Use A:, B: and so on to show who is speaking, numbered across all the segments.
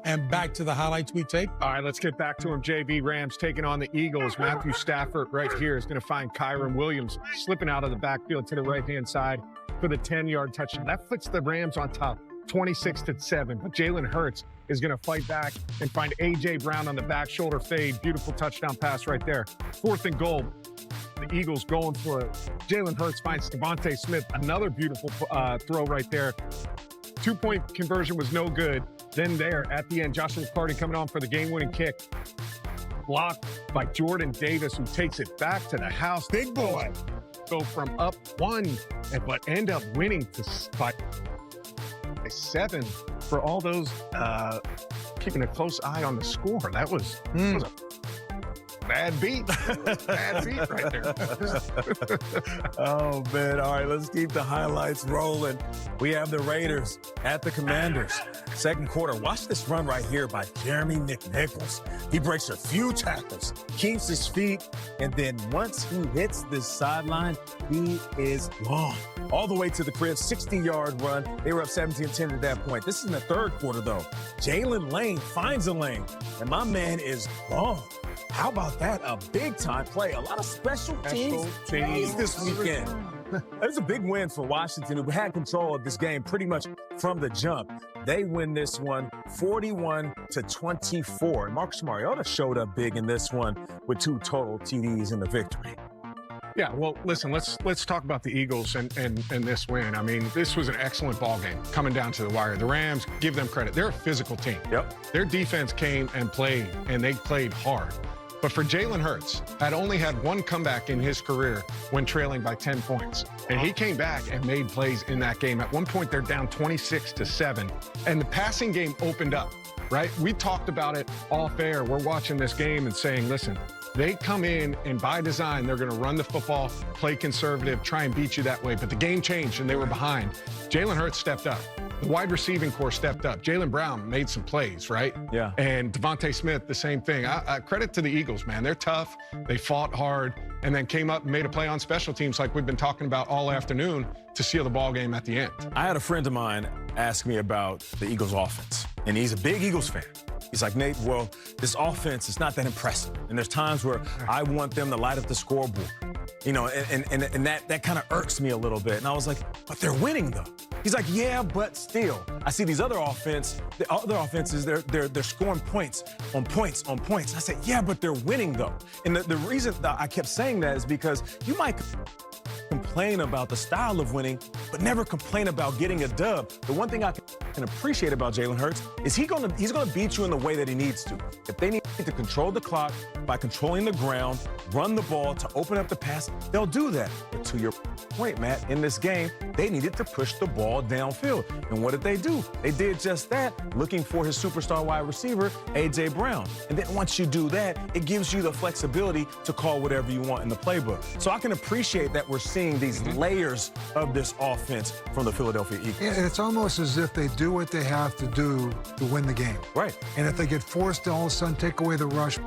A: And back to the highlights we take.
B: All right, let's get back to him. JV Rams taking on the Eagles. Matthew Stafford right here is going to find Kyron Williams slipping out of the backfield to the right-hand side for the 10-yard touchdown. That puts the Rams on top, 26-7. But Jalen Hurts is going to fight back and find A.J. Brown on the back shoulder fade. Beautiful touchdown pass right there. 4th and goal. The Eagles going for it. Jalen Hurts finds Devontae Smith. Another beautiful throw right there. 2-point conversion was no good. Then there at the end, Joshua McCarty coming on for the game-winning kick. Blocked by Jordan Davis, who takes it back to the house. Big boy. Go from up 1, but end up winning by 7 for all those keeping a close eye on the score. That was a bad beat. Bad beat right there.
C: Oh, man. All right, let's keep the highlights rolling. We have the Raiders at the Commanders. Second quarter. Watch this run right here by Jeremy McNichols. He breaks a few tackles, keeps his feet, and then once he hits this sideline, he is gone. All the way to the crib, 60-yard run. They were up 17-10 at that point. This is in the third quarter, though. Jalen Lane finds a lane, and my man is gone. How about that? A big-time play. A lot of special teams plays this weekend. It was a big win for Washington, who had control of this game pretty much from the jump. They win this one 41-24. And Marcus Mariota showed up big in this one with 2 total TDs in the victory.
B: Yeah, well, listen, let's talk about the Eagles and this win. I mean, this was an excellent ball game coming down to the wire. The Rams, give them credit. They're a physical team.
C: Yep.
B: Their defense came and played, and they played hard. But for Jalen Hurts, had only had 1 comeback in his career when trailing by 10 points. And he came back and made plays in that game. At one point, they're down 26-7. And the passing game opened up, right? We talked about it off air. We're watching this game and saying, listen, they come in and by design, they're going to run the football, play conservative, try and beat you that way. But the game changed and they were behind. Jalen Hurts stepped up. The wide receiving core stepped up. Jaylen Brown made some plays, right?
C: Yeah.
B: And Devontae Smith, the same thing. Credit to the Eagles, man. They're tough. They fought hard and then came up and made a play on special teams like we've been talking about all afternoon to seal the ball game at the end.
C: I had a friend of mine ask me about the Eagles offense, and he's a big Eagles fan. He's like, Nate, well, this offense is not that impressive. And there's times where I want them to light up the scoreboard. You know, and that kind of irks me a little bit. And I was like, but they're winning, though. He's like, yeah, but still. I see these other offenses, they're scoring points on points on points. I said, yeah, but they're winning, though. And the reason that I kept saying that is because you might complain about the style of winning, but never complain about getting a dub. The one thing I can appreciate about Jalen Hurts is he's gonna beat you in the way that he needs to. If they need to control the clock by controlling the ground, run the ball to open up the pass, they'll do that. But to your point, Matt, in this game, they needed to push the ball downfield. And what did they do? They did just that, looking for his superstar wide receiver, A.J. Brown. And then once you do that, it gives you the flexibility to call whatever you want in the playbook. So I can appreciate that we're seeing these layers of this offense from the Philadelphia Eagles.
D: Yeah, it's almost as if they do what they have to do to win the game.
C: Right.
D: And if they get forced to all of a sudden take away the rush,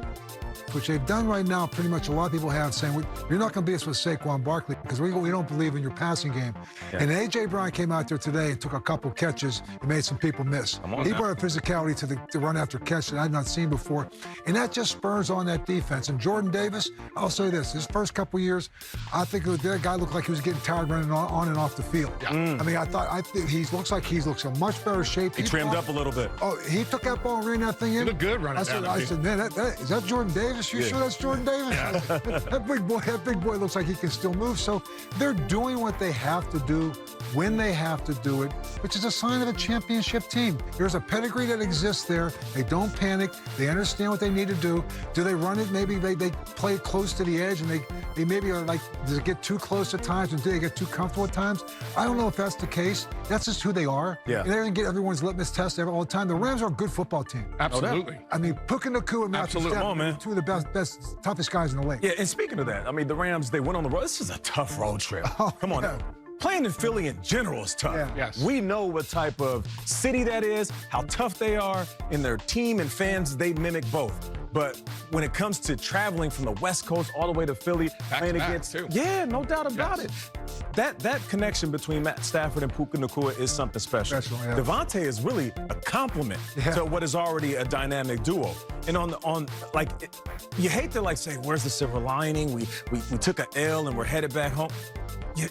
D: which they've done right now, pretty much a lot of people have, saying, you're not going to beat us with Saquon Barkley because we don't believe in your passing game. Yeah. And A.J. Brown came out there today and took a couple catches and made some people miss. He brought a physicality to run after catch that I've not seen before. And that just spurs on that defense. And Jordan Davis, I'll say this, his first couple years, I think that guy looked like he was getting tired running on and off the field. Yeah. I mean, I think he looks like he looks in much better shape.
C: He trimmed up a little bit.
D: Oh, he took that ball and ran that thing in.
B: He looked good running down.
D: I said, man, is that Jordan Davis? You sure that's Jordan Davis? Yeah. That big boy looks like he can still move. So they're doing what they have to do when they have to do it, which is a sign of a championship team. There's a pedigree that exists there. They don't panic. They understand what they need to do. Do they run it? Maybe they play it close to the edge, and they maybe are like, does it get too close at times, and do they get too comfortable at times? I don't know if that's the case. That's just who they are.
C: Yeah.
D: And they're going to get everyone's litmus test all the time. The Rams are a good football team.
B: Absolutely.
D: I mean, Puka Nacua and Matthew Stafford, two of the best, toughest guys in the league.
C: Yeah, and speaking of that, I mean, the Rams, they went on the road. This is a tough road trip. Come on now. Playing in Philly in general is tough.
D: Yeah.
B: Yes.
C: We know what type of city that is, how tough they are, and their team and fans, they mimic both. But when it comes to traveling from the West Coast all the way to Philly, playing against, yeah, no doubt about it. That connection between Matt Stafford and Puka Nacua is something special.
D: Yeah.
C: Devontae is really a compliment to what is already a dynamic duo. And you hate to say, where's the silver lining? We took an L and we're headed back home.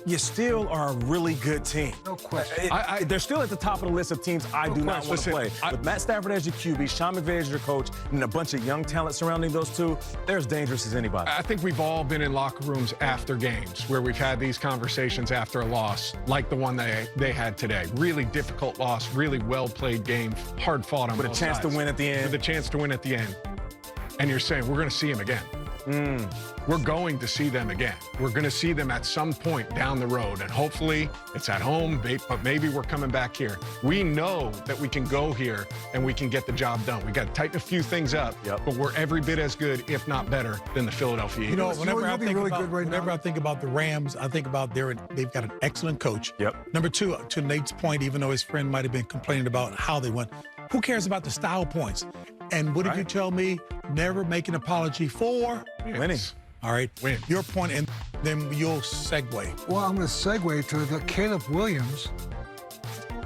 C: You still are a really good team.
D: No question.
C: They're still at the top of the list of teams I do not want to play. With Matt Stafford as your QB, Sean McVay as your coach, and a bunch of young talent surrounding those two, they're as dangerous as anybody.
B: I think we've all been in locker rooms after games where we've had these conversations after a loss, like the one they had today. Really difficult loss, really well-played game, hard fought on both sides.
C: With a chance to win at the end.
B: With a chance to win at the end. And you're saying, we're going to see him again. We're going to see them again. We're going to see them at some point down the road, and hopefully it's at home, but maybe we're coming back here. We know that we can go here and we can get the job done. We got to tighten a few things up, but we're every bit as good, if not better, than the Philadelphia Eagles.
A: You know, whenever I think about the Rams, I think about they've got an excellent coach. Number two, to Nate's point, even though his friend might have been complaining about how they went, who cares about the style points? And what did you tell me? Never make an apology for
C: winning.
A: All right, your point, and then you'll segue.
D: Well, I'm going to segue to the Caleb Williams.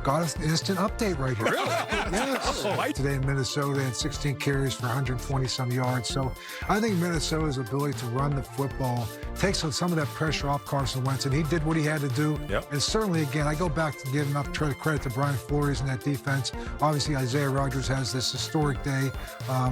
D: Got us an instant update right here.
B: Really?
D: Yes. Today in Minnesota, they had 16 carries for 120-some yards. So I think Minnesota's ability to run the football takes some of that pressure off Carson Wentz, and he did what he had to do. And certainly, again, I go back to give enough credit to Brian Flores and that defense. Obviously, Isaiah Rodgers has this historic day.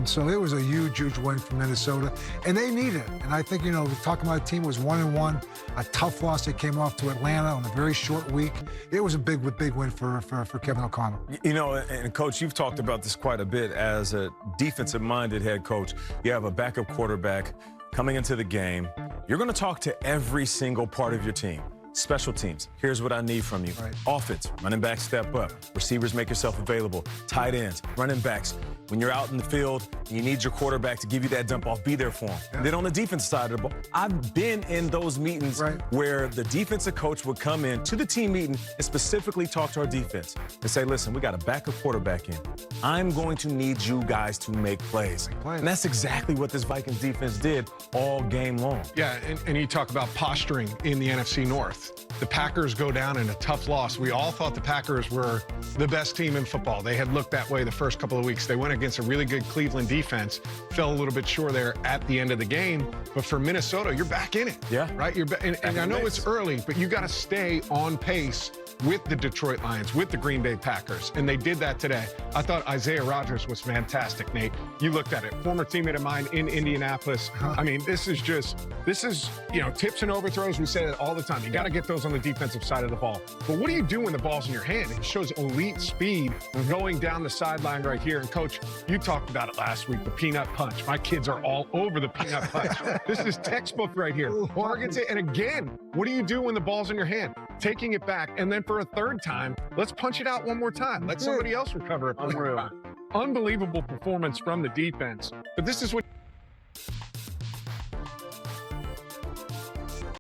D: So it was a huge, huge win for Minnesota, and they need it. And I think, we're talking about a team was 1-1, a tough loss they came off to Atlanta on a very short week. It was a big win for Kevin O'Connell.
C: And Coach, you've talked about this quite a bit. As a defensive-minded head coach, you have a backup quarterback coming into the game. You're going to talk to every single part of your team. Special teams, here's what I need from you. Offense, running back step up. Receivers, make yourself available. Tight ends, running backs. When you're out in the field, you need your quarterback to give you that dump off, be there for him. And then on the defense side of the ball, I've been in those meetings where the defensive coach would come in to the team meeting and specifically talk to our defense and say, listen, we got a backup quarterback in. I'm going to need you guys to make plays. And that's exactly what this Vikings defense did all game long.
B: Yeah, and you talk about posturing in the NFC North. The Packers go down in a tough loss. We all thought the Packers were the best team in football. They had looked that way the first couple of weeks. They went against a really good Cleveland defense, fell a little bit short there at the end of the game. But for Minnesota, you're back in it. Right? And I know it's early, but you got to stay on pace with the Detroit Lions, with the Green Bay Packers, and they did that today. I thought Isaiah Rodgers was fantastic, Nate. You looked at it. Former teammate of mine in Indianapolis. I mean, this is, tips and overthrows. We say that all the time. You got to get those on the defensive side of the ball. But what do you do when the ball's in your hand? It shows elite speed going down the sideline right here. And, Coach, you talked about it last week, the peanut punch. My kids are all over the peanut punch. This is textbook right here. Targets it. And, again, what do you do when the ball's in your hand? Taking it back, and then for a third time, let's punch it out one more time. Let somebody else recover it one more time. Unbelievable performance from the defense. But this is what